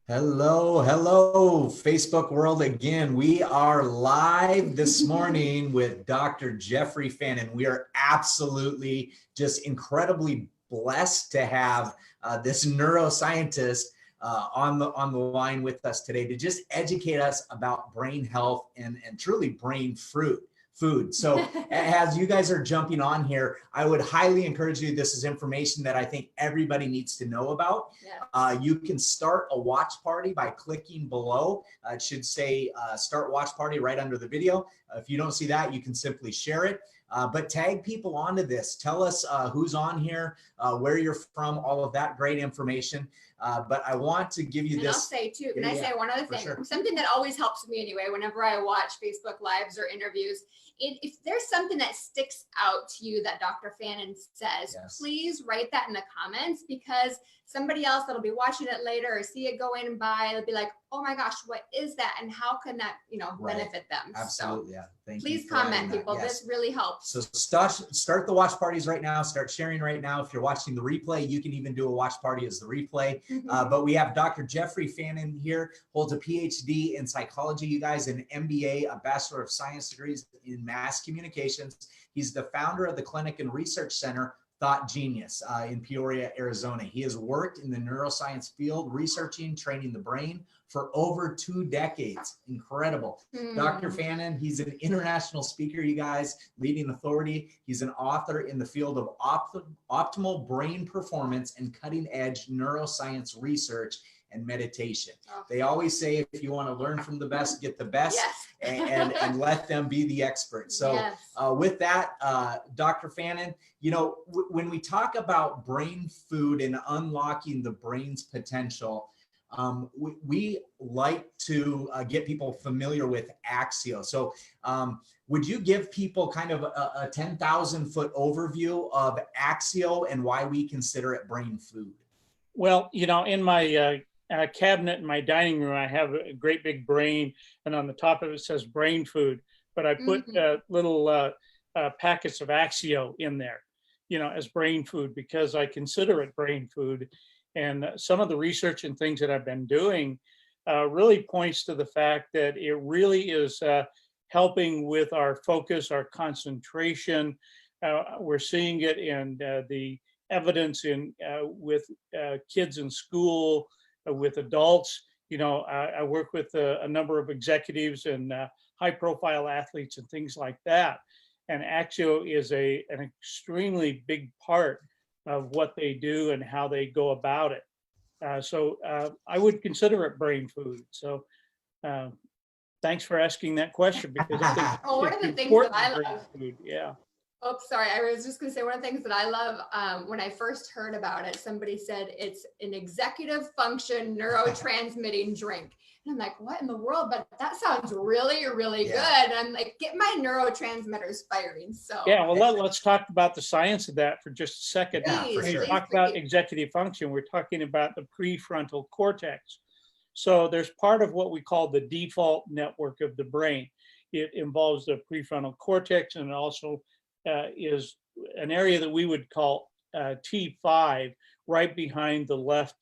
Hello, hello, Facebook world again. We are live this morning with Dr. Jeffrey Fannin. We are absolutely just incredibly blessed to have this neuroscientist on the line with us today to just educate us about brain health and truly brain food. So as you guys are jumping on here, I would highly encourage you. This is information that I think everybody needs to know about. Yes. You can start a watch party by clicking below. It should say start watch party right under the video. If you don't see that, you can simply share it. But tag people onto this. Tell us who's on here, where you're from, all of that great information. But I want to give you and this. I'll say too, can I say one other thing? Sure. Something that always helps me anyway, whenever I watch Facebook Lives or interviews, if there's something that sticks out to you that Dr. Fannin says, yes, please write that in the comments, because somebody else that'll be watching it later or see it going by, they'll be like, oh my gosh, what is that? And how can that, benefit them? Absolutely. So, yeah. Thank you. Please comment, people. Yes. This really helps. So start the watch parties right now. Start sharing right now. If you're watching the replay, you can even do a watch party as the replay. But we have Dr. Jeffrey Fannin here, holds a PhD in psychology, you guys, an MBA, a Bachelor of Science degrees in mass communications. He's the founder of the Clinic and Research Center Thought Genius in Peoria, Arizona. He has worked in the neuroscience field, researching, training the brain for over 2 decades. Incredible. Dr. Fannin, he's an international speaker, you guys, leading authority. He's an author in the field of optimal brain performance and cutting edge neuroscience research and meditation. They always say, if you want to learn from the best, get the best. Yes. and let them be the expert. So yes. With that, Dr. Fannin, when we talk about brain food and unlocking the brain's potential, we like to get people familiar with Axio. So would you give people kind of a 10,000 foot overview of Axio and why we consider it brain food? Well, in my cabinet in my dining room, I have a great big brain, and on the top of it says brain food, but I put little packets of Axio in there, as brain food, because I consider it brain food. And some of the research and things that I've been doing really points to the fact that it really is helping with our focus, our concentration. We're seeing it in the evidence with kids in school, with adults. I work with a number of executives and high-profile athletes and things like that. And Axio is an extremely big part of what they do and how they go about it. So I would consider it brain food. So thanks for asking that question, because one of the things that I love. Food. Yeah. Oh, sorry. I was just going to say, one of the things that I love, when I first heard about it, somebody said it's an executive function neurotransmitting drink. And I'm like, what in the world? But that sounds really, really good. And I'm like, get my neurotransmitters firing. So yeah, well, let's talk about the science of that for just a second. When we talk about executive function, we're talking about the prefrontal cortex. So there's part of what we call the default network of the brain. It involves the prefrontal cortex, and it also is an area that we would call T5, right behind the left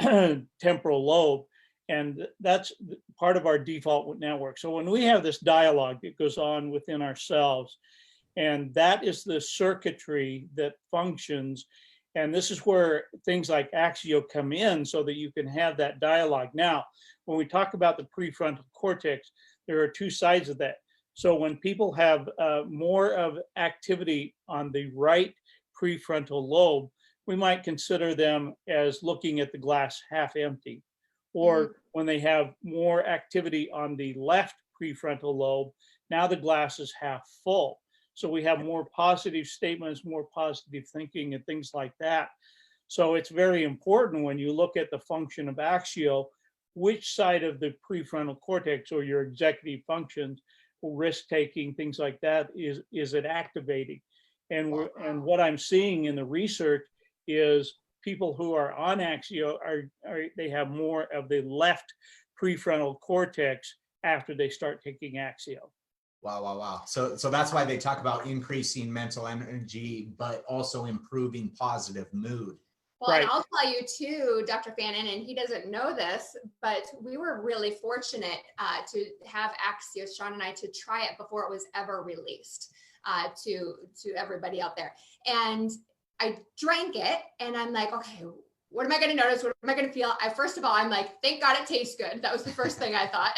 temporal lobe. And that's part of our default network. So when we have this dialogue that goes on within ourselves, and that is the circuitry that functions. And this is where things like Axio come in, so that you can have that dialogue. Now, when we talk about the prefrontal cortex, there are 2 sides of that. So when people have more of activity on the right prefrontal lobe, we might consider them as looking at the glass half empty. Or when they have more activity on the left prefrontal lobe, now the glass is half full. So we have more positive statements, more positive thinking, and things like that. So it's very important when you look at the function of Axio, which side of the prefrontal cortex or your executive functions, risk-taking, things like that, is it activating? And what I'm seeing in the research is people who are on Axio they have more of the left prefrontal cortex after they start taking Axio. Wow. So that's why they talk about increasing mental energy, but also improving positive mood. Well, and I'll tell you too, Dr. Fannin, and he doesn't know this, but we were really fortunate to have Axio, Sean and I, to try it before it was ever released to everybody out there. And I drank it and I'm like, okay, what am I going to notice? What am I going to feel? First of all, I'm like, thank God it tastes good. That was the first thing I thought.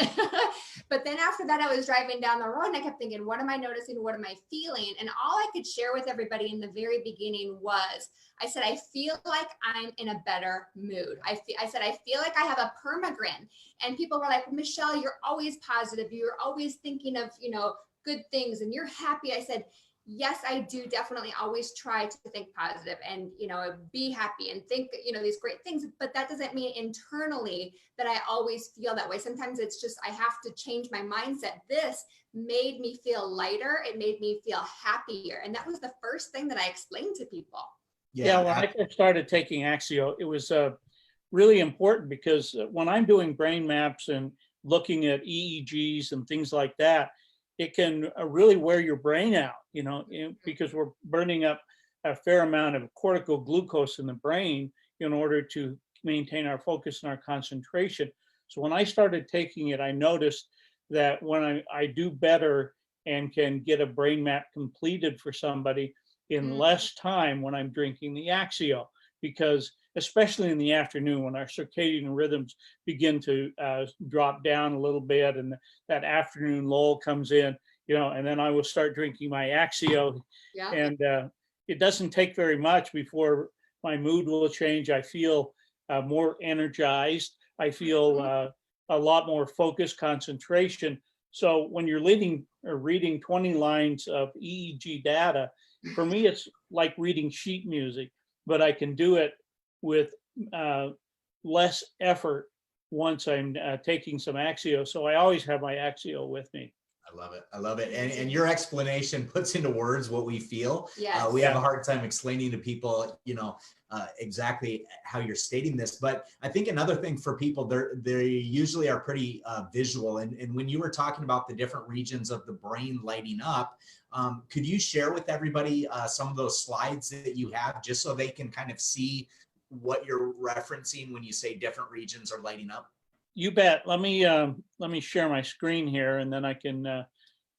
But then after that, I was driving down the road and I kept thinking, what am I noticing? What am I feeling? And all I could share with everybody in the very beginning was, I said, I feel like I'm in a better mood. I said, I feel like I have a permagrin. And people were like, Michelle, you're always positive. You're always thinking of, good things and you're happy. I said, yes, I do definitely always try to think positive and, be happy and think, these great things, but that doesn't mean internally that I always feel that way. Sometimes it's just, I have to change my mindset. This made me feel lighter. It made me feel happier. And that was the first thing that I explained to people. Yeah, when I first started taking Axio, it was really important because when I'm doing brain maps and looking at EEGs and things like that, it can really wear your brain out, because we're burning up a fair amount of cortical glucose in the brain in order to maintain our focus and our concentration. So when I started taking it, I noticed that when I do better and can get a brain map completed for somebody in less time when I'm drinking the Axio, because especially in the afternoon when our circadian rhythms begin to drop down a little bit and that afternoon lull comes in, and then I will start drinking my Axio. Yeah. And it doesn't take very much before my mood will change. I feel more energized. I feel a lot more focus, concentration. So when you're reading 20 lines of EEG data, for me, it's like reading sheet music, but I can do it with less effort once I'm taking some Axio. So I always have my Axio with me. I love it. I love it. And your explanation puts into words what we feel. Yes. We have a hard time explaining to people, exactly how you're stating this. But I think another thing for people, they usually are pretty visual. And when you were talking about the different regions of the brain lighting up, could you share with everybody some of those slides that you have just so they can kind of see what you're referencing when you say different regions are lighting up? You bet. Let me share my screen here and then I can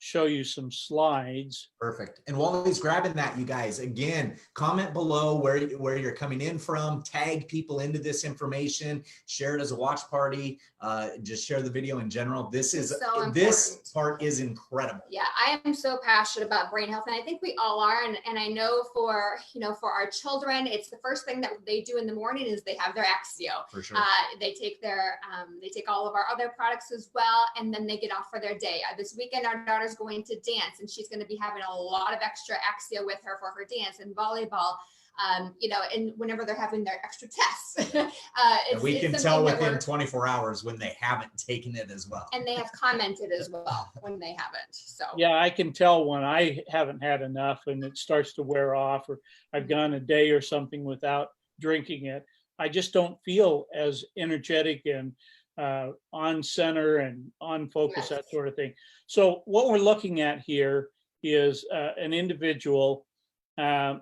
show you some slides. Perfect. And while he's grabbing that, you guys, again, comment below where you're coming in from, tag people into this information, share it as a watch party, just share the video in general. This part is incredible. Yeah, I am so passionate about brain health, and I think we all are. And I know for our children, it's the first thing that they do in the morning is they have their Axio. For sure. They take all of our other products as well, and then they get off for their day. This weekend, our daughter's going to dance, and she's going to be having a lot of extra Axio with her for her dance and volleyball. And whenever they're having their extra tests, we can tell within 24 hours when they haven't taken it as well. And they have commented as well when they haven't. So yeah, I can tell when I haven't had enough and it starts to wear off, or I've gone a day or something without drinking it. I just don't feel as energetic and on center and on focus, yes. That sort of thing. So what we're looking at here is an individual, and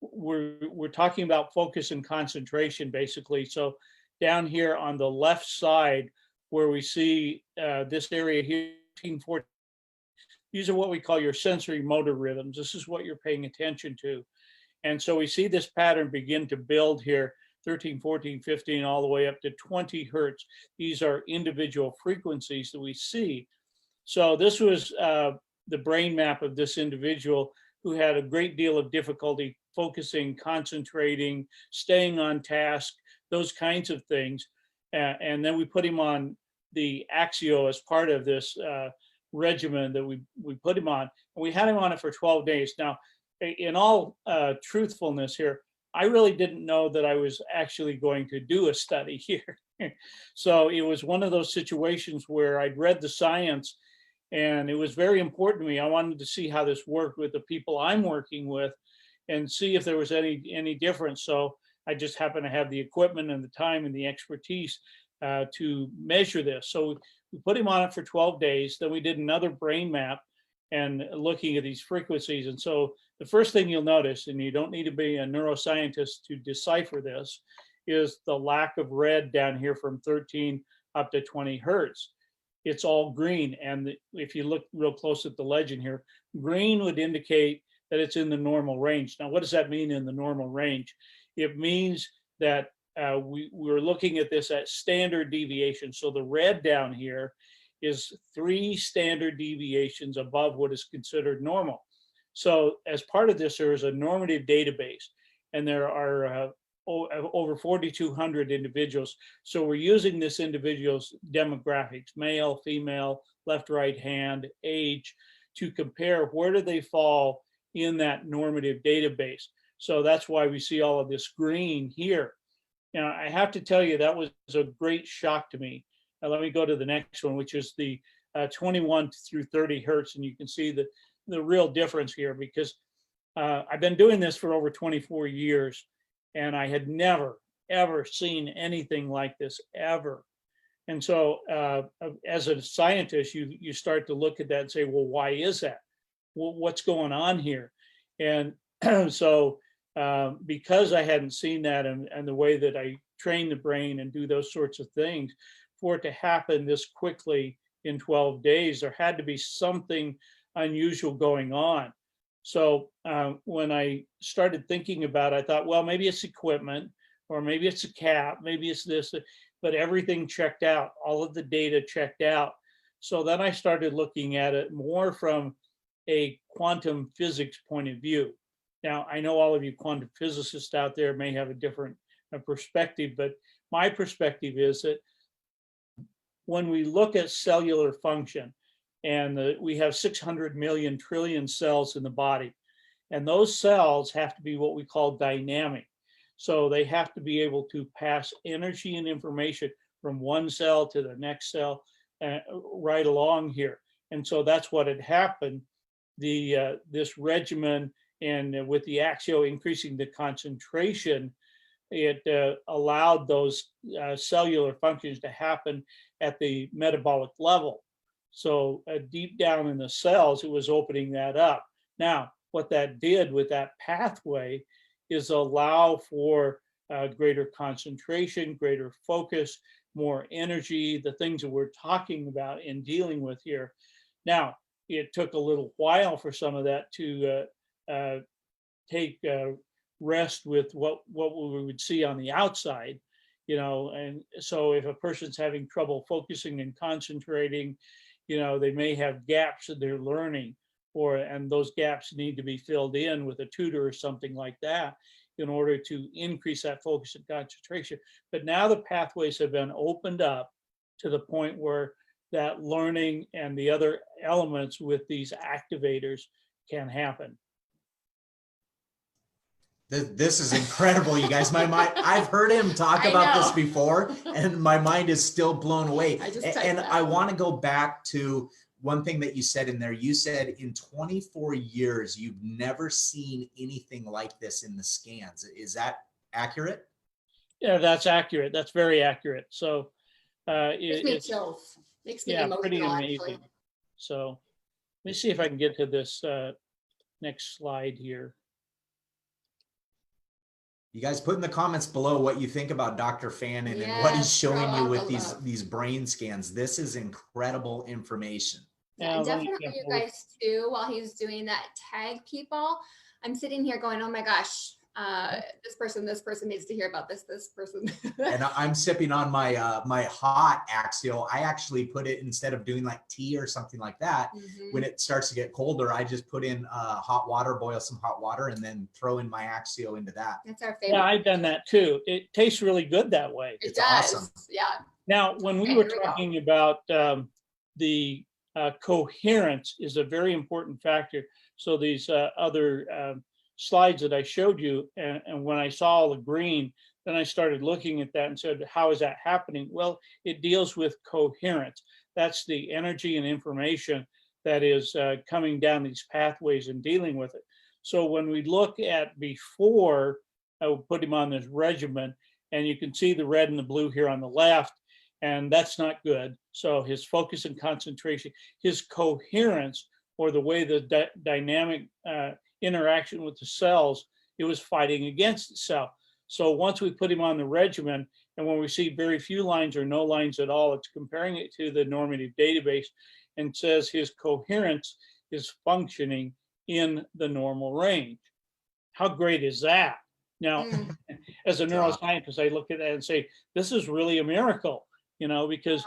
we're talking about focus and concentration, basically. So down here on the left side, where we see this area here, 13-14, these are what we call your sensory motor rhythms. This is what you're paying attention to. And so we see this pattern begin to build here, 13, 14, 15, all the way up to 20 hertz. These are individual frequencies that we see. So this was the brain map of this individual who had a great deal of difficulty focusing, concentrating, staying on task, those kinds of things. And then we put him on the Axio as part of this regimen that we put him on. And we had him on it for 12 days. Now, in all truthfulness here, I really didn't know that I was actually going to do a study here. So it was one of those situations where I'd read the science and it was very important to me. I wanted to see how this worked with the people I'm working with and see if there was any difference. So I just happened to have the equipment and the time and the expertise to measure this. So we put him on it for 12 days. Then we did another brain map and looking at these frequencies. And so the first thing you'll notice, and you don't need to be a neuroscientist to decipher this, is the lack of red down here from 13 up to 20 hertz. It's all green. And if you look real close at the legend here, green would indicate that it's in the normal range. Now, what does that mean in the normal range? It means that we're looking at this at standard deviation. So the red down here is 3 standard deviations above what is considered normal. So as part of this, there is a normative database, and there are over 4,200 individuals. So we're using this individual's demographics, male, female, left, right hand, age, to compare where do they fall in that normative database. So that's why we see all of this green here. Now, I have to tell you, that was a great shock to me. Now, let me go to the next one, which is the 21 through 30 hertz. And you can see the real difference here, because I've been doing this for over 24 years, and I had never, ever seen anything like this, ever. And so as a scientist, you start to look at that and say, well, why is that? Well, what's going on here? And so because I hadn't seen that, and the way that I train the brain and do those sorts of things, for it to happen this quickly in 12 days, there had to be something unusual going on. So when I started thinking about it, I thought, well, maybe it's equipment, or maybe it's a cap, maybe it's this, but everything checked out. All of the data checked out. So then I started looking at it more from a quantum physics point of view. Now, I know all of you quantum physicists out there may have a different perspective, but my perspective is that when we look at cellular function, and we have 600 million trillion cells in the body, and those cells have to be what we call dynamic. So they have to be able to pass energy and information from one cell to the next cell right along here. And so that's what had happened. This regimen, and with the Axio increasing the concentration, it allowed those cellular functions to happen at the metabolic level. So deep down in the cells, it was opening that up. Now, what that did with that pathway is allow for greater concentration, greater focus, more energy, the things that we're talking about and dealing with here. Now, it took a little while for some of that to take rest with what we would see on the outside, and so if a person's having trouble focusing and concentrating, they may have gaps in their learning, and those gaps need to be filled in with a tutor or something like that in order to increase that focus and concentration. But now the pathways have been opened up to the point where that learning and the other elements with these activators can happen. This is incredible, you guys. My mind, I've heard him talk about this before, and my mind is still blown away. I want to go back to one thing that you said in there. You said in 24 years, you've never seen anything like this in the scans. Is that accurate? Yeah, that's accurate. That's very accurate. So it chills. Makes me emotional, pretty amazing. actually. So let me see if I can get to this next slide here. You guys put in the comments below what you think about Dr. Fannin and what he's showing you with these brain scans. This is incredible information. Yeah, definitely you guys too, while he's doing that, tag people. I'm sitting here going, oh my gosh, this person needs to hear about this person. And I'm sipping on my my hot Axio. I actually put it, instead of doing like tea or something like that, when it starts to get colder, I just put in hot water, boil some hot water, and then throw in my Axio into that. That's our favorite. Yeah, I've done that too. It tastes really good that way. It's awesome. Yeah. Now, when we were talking about the coherence is a very important factor. So these other slides that I showed you, and when I saw all the green, then I started looking at that and said, how is that happening? Well, it deals with coherence. That's the energy and information that is coming down these pathways and dealing with it. So when we look at before, I would put him on this regimen, and you can see the red and the blue here on the left, and that's not good. So his focus and concentration, his coherence, or the way the dynamic interaction with the cells, it was fighting against itself. So once we put him on the regimen, and when we see very few lines or no lines at all, it's comparing it to the normative database and says his coherence is functioning in the normal range. How great is that? Now, as a neuroscientist, I look at that and say, this is really a miracle, because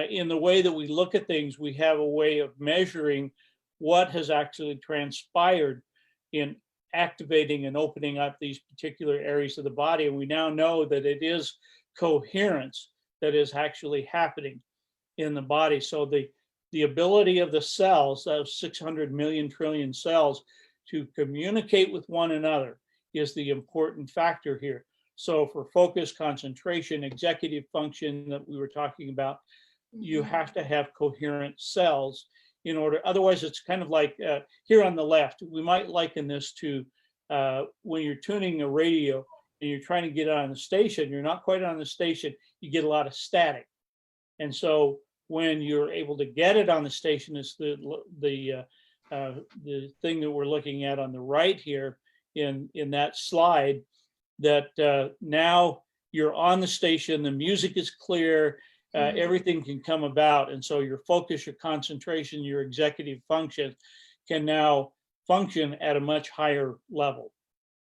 in the way that we look at things, we have a way of measuring what has actually transpired in activating and opening up these particular areas of the body. And we now know that it is coherence that is actually happening in the body. So the ability of the cells, those 600 million trillion cells, to communicate with one another is the important factor here. So for focus, concentration, executive function that we were talking about, you have to have coherent cells in order. Otherwise, it's kind of like here on the left, we might liken this to when you're tuning a radio and you're trying to get it on the station, you're not quite on the station, you get a lot of static. And so when you're able to get it on the station, is the thing that we're looking at on the right here in that slide, that now you're on the station, the music is clear, everything can come about. And so your focus, your concentration, your executive function can now function at a much higher level.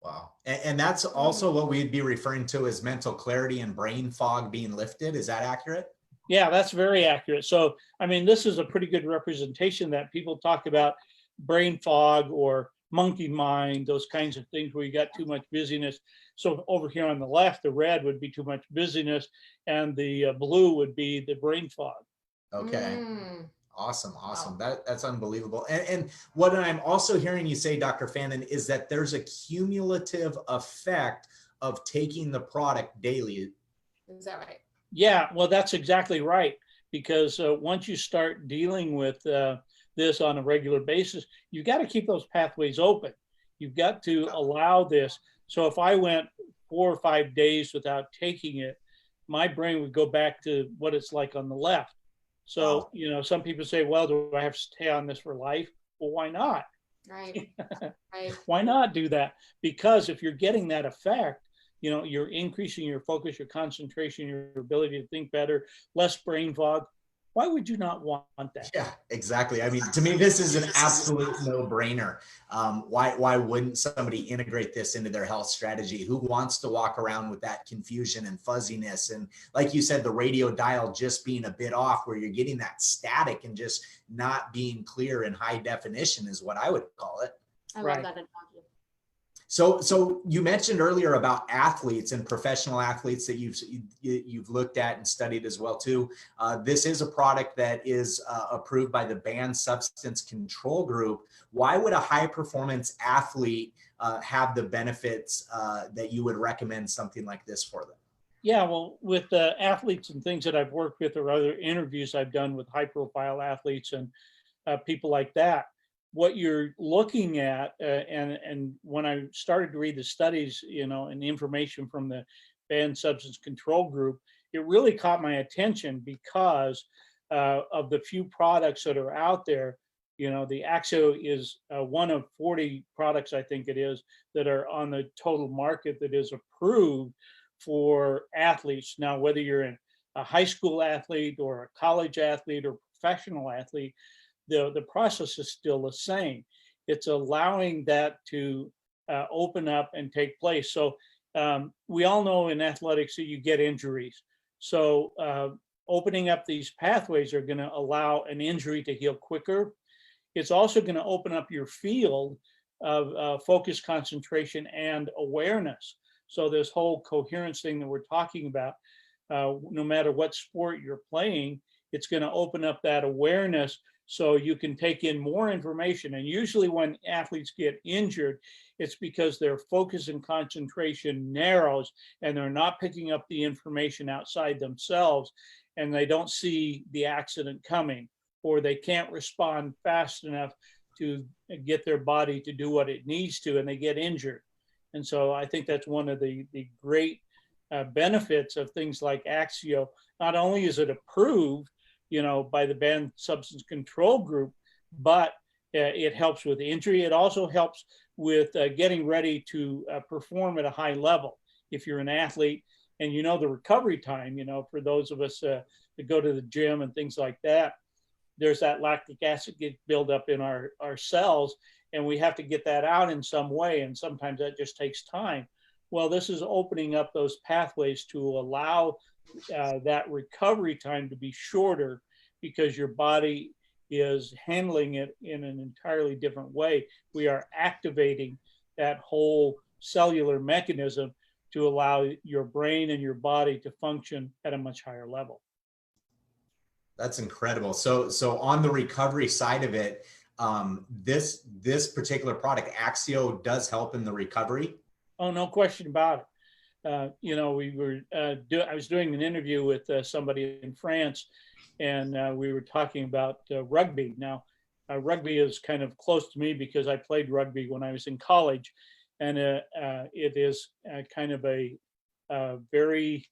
Wow. And that's also what we'd be referring to as mental clarity and brain fog being lifted. Is that accurate? Yeah, that's very accurate. So, I mean, this is a pretty good representation that people talk about brain fog or monkey mind, those kinds of things where you got too much busyness. So over here on the left, the red would be too much busyness and the blue would be the brain fog. Okay. Awesome. Awesome. Wow. That's unbelievable. And what I'm also hearing you say, Dr. Fannin, is that there's a cumulative effect of taking the product daily. Is that right? Yeah, well, that's exactly right. Because once you start dealing with this on a regular basis, you've got to keep those pathways open. You've got to allow this. So if I went 4 or 5 days without taking it, my brain would go back to what it's like on the left. So, some people say, well, do I have to stay on this for life? Well, why not? Right. Why not do that? Because if you're getting that effect, you're increasing your focus, your concentration, your ability to think better, less brain fog. Why would you not want that? Yeah, exactly. I mean, to me, this is an absolute no-brainer. Why wouldn't somebody integrate this into their health strategy? Who wants to walk around with that confusion and fuzziness? And like you said, the radio dial just being a bit off, where you're getting that static and just not being clear in high definition is what I would call it. I love that analogy. So you mentioned earlier about athletes and professional athletes that you've looked at and studied as well too. This is a product that is approved by the Banned Substance Control Group. Why would a high performance athlete have the benefits that you would recommend something like this for them? Yeah, well, with athletes and things that I've worked with or other interviews I've done with high profile athletes and people like that, what you're looking at, and when I started to read the studies, and the information from the Banned Substance Control Group, it really caught my attention because of the few products that are out there. The Axio is one of 40 products, I think it is, that are on the total market that is approved for athletes. Now, whether you're a high school athlete or a college athlete or professional athlete, the process is still the same. It's allowing that to open up and take place. So we all know in athletics that you get injuries. So opening up these pathways are going to allow an injury to heal quicker. It's also going to open up your field of focus, concentration, and awareness. So this whole coherence thing that we're talking about, no matter what sport you're playing, it's going to open up that awareness so you can take in more information. And usually when athletes get injured, it's because their focus and concentration narrows and they're not picking up the information outside themselves, and they don't see the accident coming, or they can't respond fast enough to get their body to do what it needs to, and they get injured. And so I think that's one of the great benefits of things like Axio. Not only is it approved, by the Banned Substance Control Group, but it helps with injury. It also helps with getting ready to perform at a high level. If you're an athlete and you know the recovery time, you know, for those of us that go to the gym and things like that, there's that lactic acid get build up in our cells, and we have to get that out in some way, and sometimes that just takes time. Well, this is opening up those pathways to allow that recovery time to be shorter, because your body is handling it in an entirely different way. We are activating that whole cellular mechanism to allow your brain and your body to function at a much higher level. That's incredible. So on the recovery side of it, this particular product, Axio, does help in the recovery. Oh, no question about it. You know, I was doing an interview with somebody in France, and we were talking about rugby. Now, rugby is kind of close to me because I played rugby when I was in college, and it is kind of a very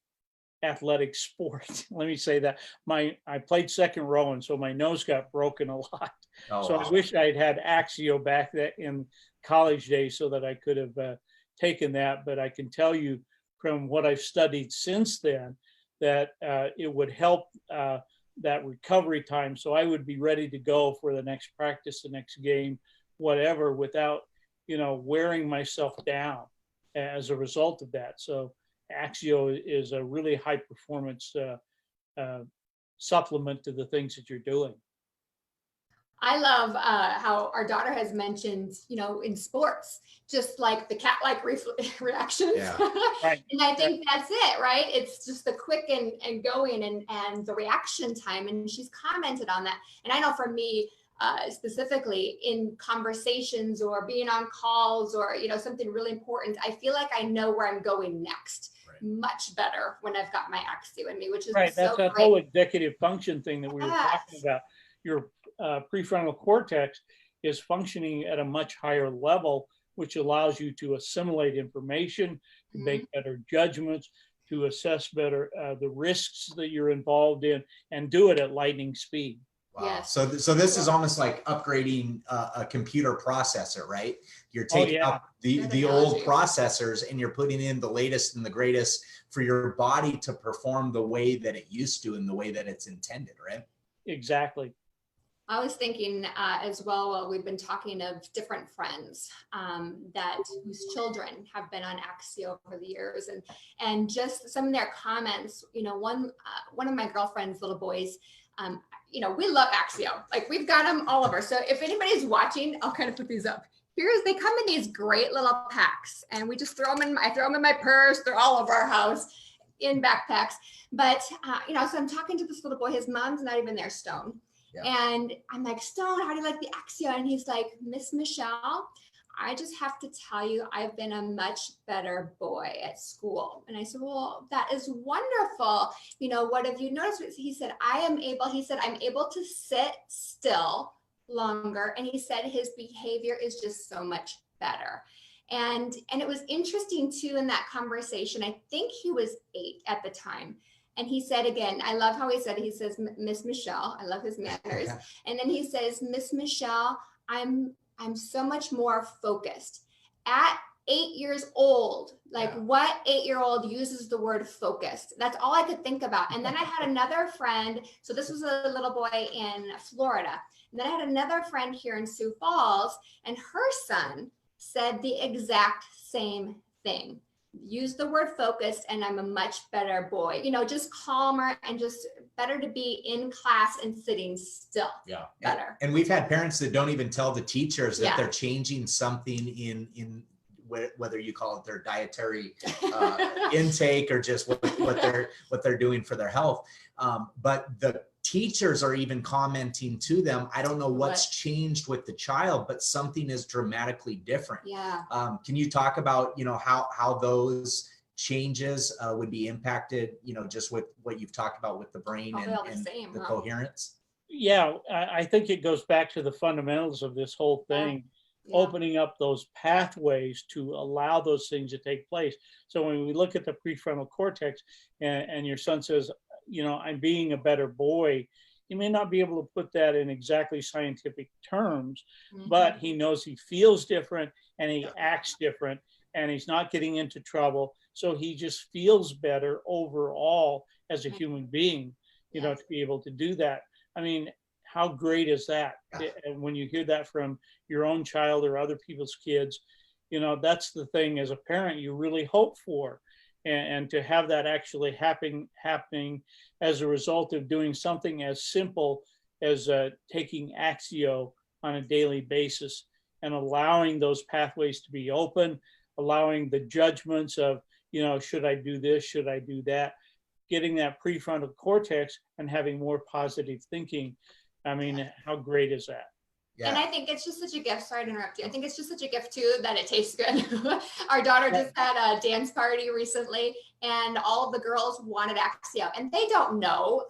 athletic sport. Let me say that. I played second row, and so my nose got broken a lot. Oh, so wow. I wish I'd had Axio back in college days so that I could have taken that. But I can tell you from what I've studied since then that it would help that recovery time. So I would be ready to go for the next practice, the next game, whatever, without, you know, wearing myself down as a result of that. So Axio is a really high performance supplement to the things that you're doing. I love how our daughter has mentioned, you know, in sports, just like the cat-like reactions. Yeah. Right. And I think that's it, right? It's just the quick and going and the reaction time. And she's commented on that. And I know for me, specifically in conversations or being on calls or, you know, something really important, I feel like I know where I'm going next. Much better when I've got my Axio in me, which is right. So that's that great. Whole executive function thing that we were talking about. Your prefrontal cortex is functioning at a much higher level, which allows you to assimilate information, to make better judgments, to assess better the risks that you're involved in, and do it at lightning speed. Wow. Yes. So this is almost like upgrading a computer processor, right? You're taking out the old processors and you're putting in the latest and the greatest for your body to perform the way that it used to and the way that it's intended, right? Exactly. I was thinking as well, we've been talking of different friends whose children have been on Axio over the years, and just some of their comments. You know, one of my girlfriend's little boys, you know, we love Axio. Like, we've got them all over. So if anybody's watching, I'll kind of put these up. They come in these great little packs, and we just throw them in. I throw them in my purse. They're all over our house in backpacks. But you know, so I'm talking to this little boy. His mom's not even there, Stone. Yeah. And I'm like, Stone, how do you like the Axio? And he's like, Miss Michelle, I just have to tell you, I've been a much better boy at school. And I said, well, that is wonderful. You know, what have you noticed? He said, I'm able to sit still longer. And he said his behavior is just so much better. And it was interesting too, in that conversation, I think he was 8 at the time. And he said, again, I love how he says, Miss Michelle, I love his manners. And then he says, Miss Michelle, I'm so much more focused. At 8 years old, like what 8-year-old uses the word focused? That's all I could think about. And then I had another friend. So this was a little boy in Florida. And then I had another friend here in Sioux Falls, and her son said the exact same thing. Use the word focused, and I'm a much better boy, you know, just calmer and just better to be in class and sitting still. Yeah. Better. And we've had parents that don't even tell the teachers that they're changing something in whether you call it their dietary intake or just what they're doing for their health. But the teachers are even commenting to them, I don't know what's changed with the child, but something is dramatically different. Yeah. Can you talk about, you know, how those changes would be impacted, you know, just with what you've talked about with the brain and the coherence? Yeah, I think it goes back to the fundamentals of this whole thing. Opening up those pathways to allow those things to take place. So when we look at the prefrontal cortex and your son says, you know, I'm being a better boy, He may not be able to put that in exactly scientific terms, but he knows he feels different and he acts different and he's not getting into trouble. So he just feels better overall as a human being, you know, to be able to do that. I mean, how great is that? And when you hear that from your own child or other people's kids, you know, that's the thing as a parent you really hope for. And to have that actually happening as a result of doing something as simple as taking Axio on a daily basis and allowing those pathways to be open, allowing the judgments of, you know, should I do this, should I do that, getting that prefrontal cortex and having more positive thinking. I mean, how great is that? Yeah. And I think it's just such a gift. Sorry to interrupt you. I think it's just such a gift too that it tastes good. Our daughter just had a dance party recently, and all of the girls wanted Axio, and they don't know,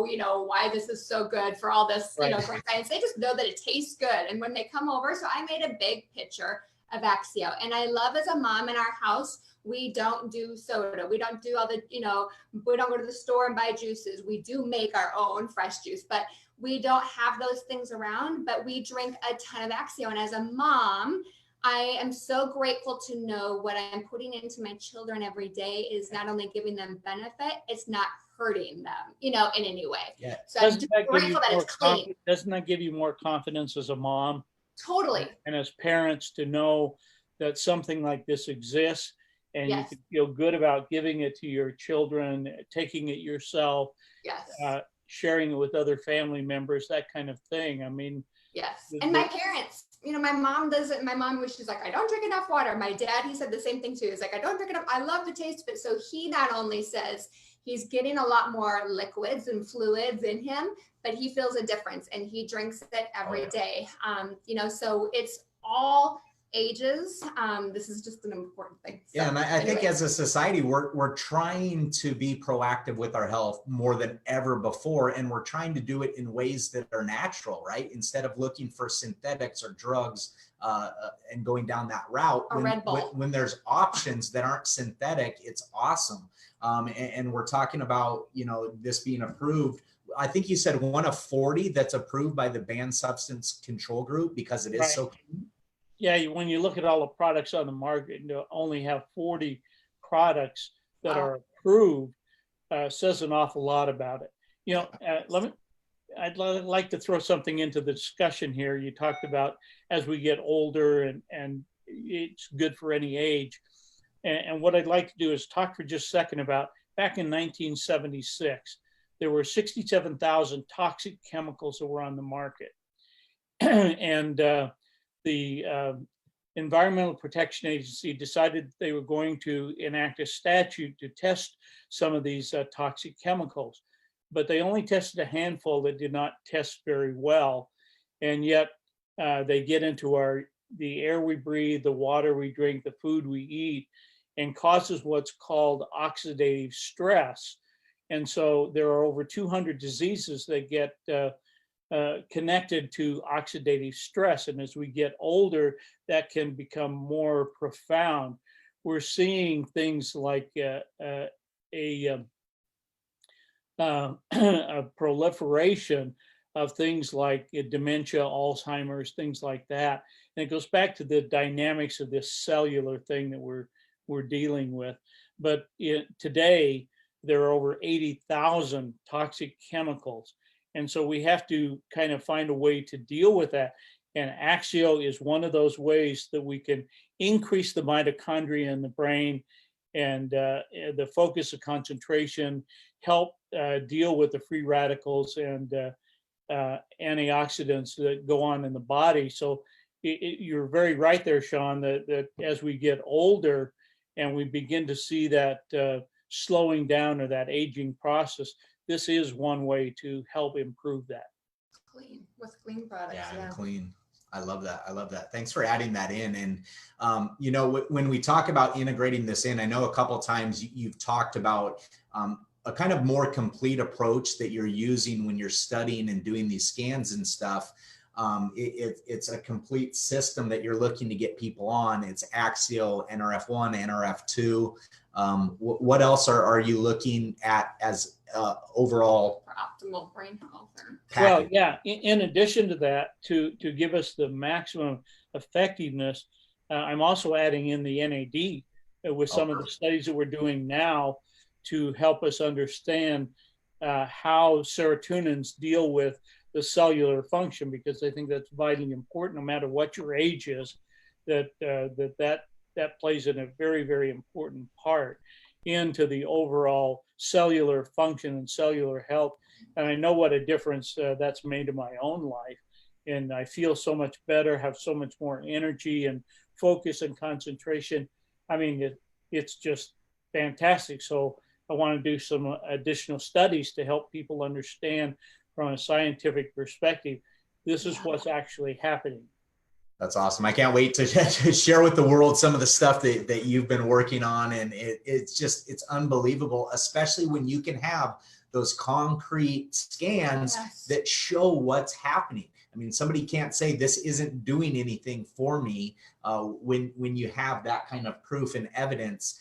you know, why this is so good for all this, you know, great science. They just know that it tastes good. And when they come over, so I made a big pitcher of Axio, and I love as a mom in our house, we don't do soda. We don't do all the, you know, we don't go to the store and buy juices. We do make our own fresh juice, but we don't have those things around, but we drink a ton of Axio. And as a mom, I am so grateful to know what I'm putting into my children every day is not only giving them benefit, it's not hurting them, you know, in any way. Yeah. So I'm just grateful that it's clean. Doesn't that give you more confidence as a mom? Totally. And as parents to know that something like this exists and you can feel good about giving it to your children, taking it yourself. Yes. Sharing it with other family members, that kind of thing. I mean, yes. And my parents, you know, my mom doesn't, she's like, I don't drink enough water. My dad, he said the same thing too. He's like, I don't drink enough. I love the taste of it. So he not only says he's getting a lot more liquids and fluids in him, but he feels a difference and he drinks it every day. You know, so it's all ages. This is just an important thing. So, and I think as a society, we're trying to be proactive with our health more than ever before. And we're trying to do it in ways that are natural, right? Instead of looking for synthetics or drugs and going down that route. When there's options that aren't synthetic, it's awesome. And we're talking about, you know, this being approved. I think you said one of 40 that's approved by the Banned Substance Control Group because it is so clean. Yeah, when you look at all the products on the market, you only have 40 products that are approved, says an awful lot about it. You know, I'd like to throw something into the discussion here. You talked about as we get older and it's good for any age. And what I'd like to do is talk for just a second about back in 1976, there were 67,000 toxic chemicals that were on the market. And the Environmental Protection Agency decided they were going to enact a statute to test some of these toxic chemicals, but they only tested a handful that did not test very well. And yet they get into the air we breathe, the water we drink, the food we eat, and causes what's called oxidative stress. And so there are over 200 diseases that get connected to oxidative stress. And as we get older, that can become more profound. We're seeing things like a proliferation of things like dementia, Alzheimer's, things like that. And it goes back to the dynamics of this cellular thing that we're dealing with. But today, there are over 80,000 toxic chemicals. And so we have to kind of find a way to deal with that. And Axio is one of those ways that we can increase the mitochondria in the brain and the focus of concentration, help deal with the free radicals and antioxidants that go on in the body. So you're very right there, Sean, that as we get older and we begin to see that slowing down or that aging process, this is one way to help improve that. Clean, with clean products. Yeah. Clean. I love that. I love that. Thanks for adding that in. And, you know, when we talk about integrating this in, I know a couple of times you've talked about a kind of more complete approach that you're using when you're studying and doing these scans and stuff. It's a complete system that you're looking to get people on. It's Axio, NRF1, NRF2. What else are you looking at as overall for optimal brain health? Well, yeah, in addition to that, to give us the maximum effectiveness, I'm also adding in the NAD with some of the studies that we're doing now to help us understand how serotonins deal with the cellular function, because I think that's vitally important no matter what your age is, that plays in a very, very important part into the overall cellular function and cellular health. And I know what a difference that's made in my own life. And I feel so much better, have so much more energy and focus and concentration. I mean, it's just fantastic. So I want to do some additional studies to help people understand from a scientific perspective, this is what's actually happening. That's awesome. I can't wait to share with the world some of the stuff that you've been working on. And it's unbelievable, especially when you can have those concrete scans that show what's happening. I mean, somebody can't say this isn't doing anything for me when you have that kind of proof and evidence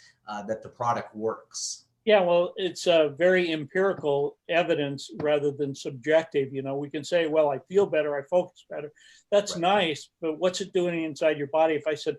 that the product works. Yeah, well, it's very empirical evidence rather than subjective. You know, we can say, well, I feel better, I focus better. That's nice, but what's it doing inside your body? If I said,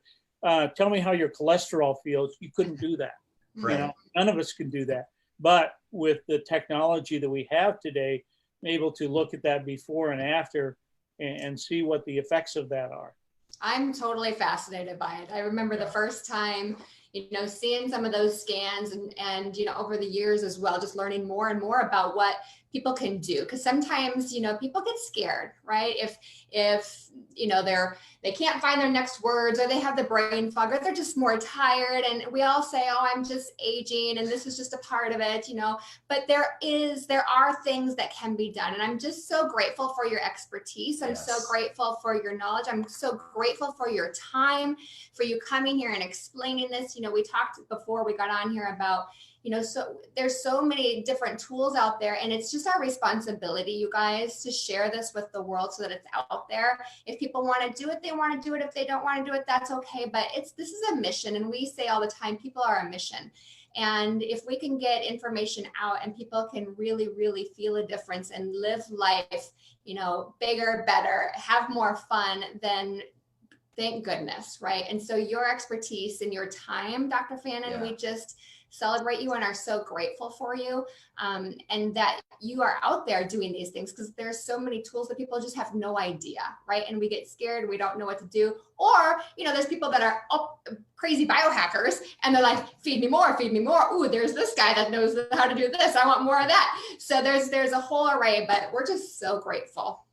tell me how your cholesterol feels, you couldn't do that. Right. You know, none of us can do that. But with the technology that we have today, I'm able to look at that before and after and see what the effects of that are. I'm totally fascinated by it. I remember the first time, you know, seeing some of those scans and, you know, over the years as well, just learning more and more about what people can do. Because sometimes, you know, people get scared, right? If, you know, they can't find their next words, or they have the brain fog, or they're just more tired. And we all say, oh, I'm just aging and this is just a part of it, you know, but there are things that can be done. And I'm just so grateful for your expertise. I'm so grateful for your knowledge. I'm so grateful for your time, for you coming here and explaining this. You know, we talked before we got on here about, you know, so there's so many different tools out there, and it's just our responsibility, you guys, to share this with the world so that it's out there. If people want to do it, they want to do it. If they don't want to do it, that's okay. But this is a mission. And we say all the time, people are a mission. And if we can get information out and people can really, really feel a difference and live life, you know, bigger, better, have more fun, then thank goodness, right? And so your expertise and your time, Dr. Fannin, we just celebrate you and are so grateful for you, and that you are out there doing these things, because there's so many tools that people just have no idea, right? And we get scared, we don't know what to do. Or, you know, there's people that are crazy biohackers and they're like, feed me more, feed me more. Ooh, there's this guy that knows how to do this. I want more of that. So there's a whole array, but we're just so grateful.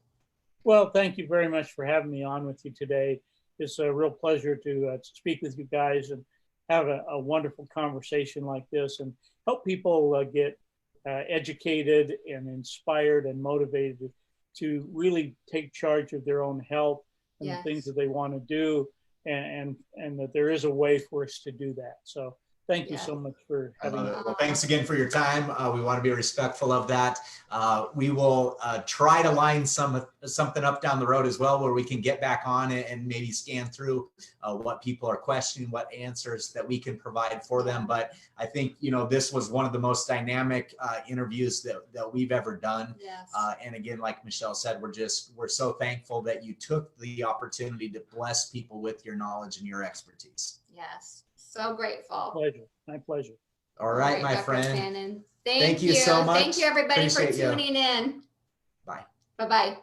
Well, thank you very much for having me on with you today. It's a real pleasure to speak with you guys and have a wonderful conversation like this and help people get educated and inspired and motivated to really take charge of their own health and the things that they want to do, and that there is a way for us to do that. So thank you so much for having me. Well, thanks again for your time. We want to be respectful of that. We will try to line something up down the road as well, where we can get back on it and maybe scan through what people are questioning, what answers that we can provide for them. But I think, you know, this was one of the most dynamic interviews that we've ever done. Yes. And again, like Michelle said, we're so thankful that you took the opportunity to bless people with your knowledge and your expertise. Yes. So grateful. Pleasure. My pleasure. All right, my Dr. friend. Fannin. Thank you so much. Thank you, everybody, Appreciate for tuning in. Bye. Bye-bye.